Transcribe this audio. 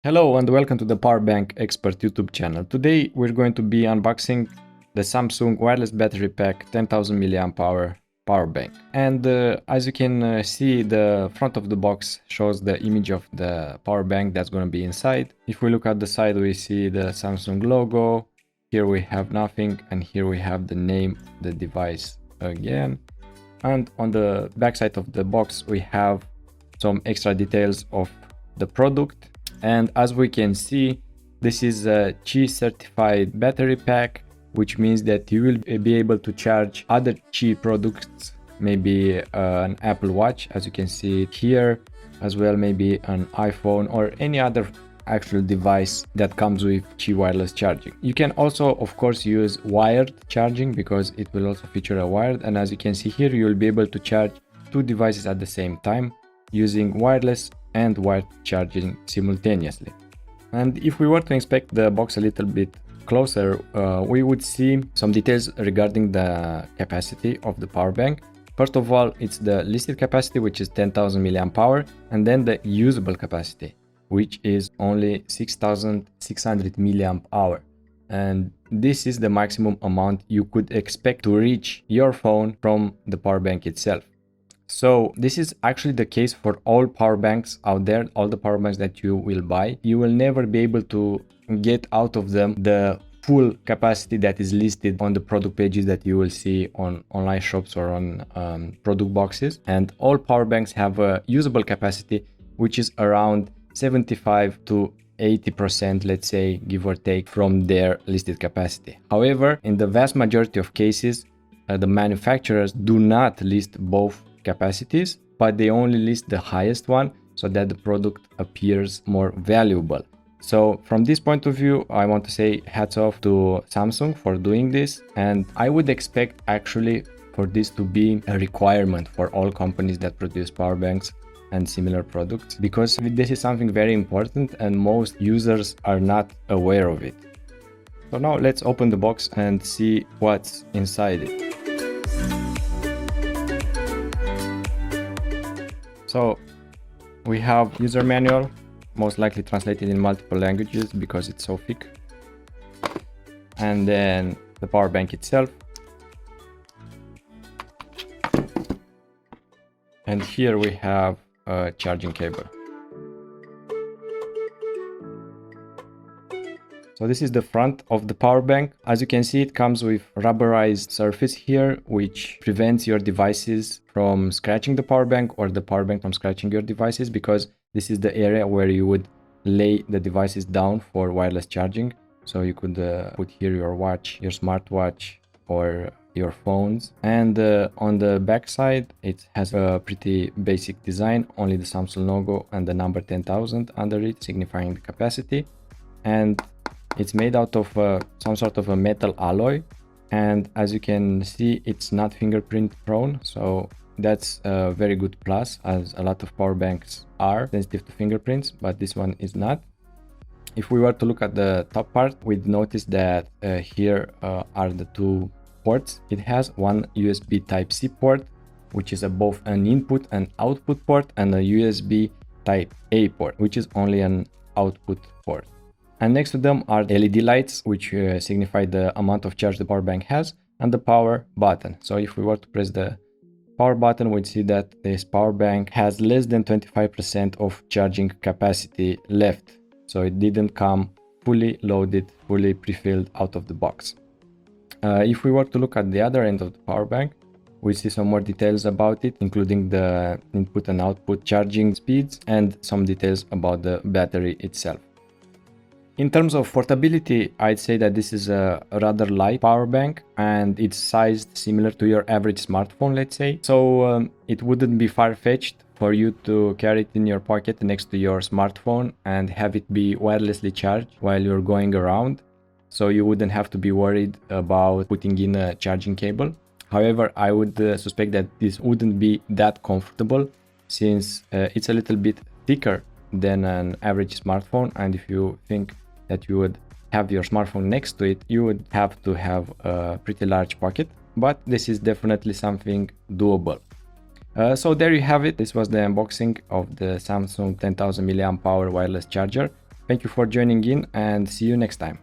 Hello and welcome to the Power Bank Expert YouTube channel. Today we're going to be unboxing the Samsung wireless battery pack 10,000 mAh power bank. And as you can see, the front of the box shows the image of the power bank that's going to be inside. If we look at the side, we see the Samsung logo. Here we have nothing, and here we have the name of the device again. And on the back side of the box, we have some extra details of the product. And as we can see, this is a Qi certified battery pack, which means that you will be able to charge other Qi products, maybe an Apple Watch, as you can see it here, as well maybe an iPhone or any other actual device that comes with Qi wireless charging. You can also, of course, use wired charging because it will also feature a wired. And as you can see here, you will be able to charge two devices at the same time using wireless and wired charging simultaneously. And if we were to inspect the box a little bit closer, we would see some details regarding the capacity of the power bank. First of all, it's the listed capacity, which is 10,000 mAh, and then the usable capacity, which is only 6,600 mAh. And this is the maximum amount you could expect to reach your phone from the power bank itself. So this is actually the case for all power banks out there, all the power banks that you will buy. You will never be able to get out of them the full capacity that is listed on the product pages that you will see on online shops or on product boxes. And all power banks have a usable capacity, which is around 75 to 80%, let's say, give or take, from their listed capacity. However, in the vast majority of cases, the manufacturers do not list both capacities, but they only list the highest one so that the product appears more valuable. So from this point of view, I want to say hats off to Samsung for doing this, and I would expect actually for this to be a requirement for all companies that produce power banks and similar products, because this is something very important and most users are not aware of it. So now let's open the box and see what's inside it. So we have user manual, most likely translated in multiple languages because it's so thick. And then the power bank itself. And here we have a charging cable. So this is the front of the power bank. As you can see, it comes with rubberized surface here, which prevents your devices from scratching the power bank or the power bank from scratching your devices, because this is the area where you would lay the devices down for wireless charging. So you could put here your watch, your smartwatch, or your phones. And on the back side, it has a pretty basic design, only the Samsung logo and the number 10,000 under it, signifying the capacity. And it's made out of some sort of a metal alloy, and as you can see, it's not fingerprint prone, so that's a very good plus, as a lot of power banks are sensitive to fingerprints, but this one is not. If we were to look at the top part, we'd notice that here are the two ports. It has one USB Type-C port, which is both an input and output port, and a USB Type-A port, which is only an output port. And next to them are LED lights, which signify the amount of charge the power bank has, and the power button. So if we were to press the power button, we'd see that this power bank has less than 25% of charging capacity left. So it didn't come fully loaded, fully pre-filled out of the box. If we were to look at the other end of the power bank, we see some more details about it, including the input and output charging speeds and some details about the battery itself. In terms of portability, I'd say that this is a rather light power bank, and it's sized similar to your average smartphone, let's say. So it wouldn't be far-fetched for you to carry it in your pocket next to your smartphone and have it be wirelessly charged while you're going around. So you wouldn't have to be worried about putting in a charging cable. However, I would suspect that this wouldn't be that comfortable, since it's a little bit thicker than an average smartphone, and if you think that you would have your smartphone next to it, you would have to have a pretty large pocket, but this is definitely something doable. So there you have it. This was the unboxing of the Samsung 10,000 mAh wireless charger. Thank you for joining in and see you next time.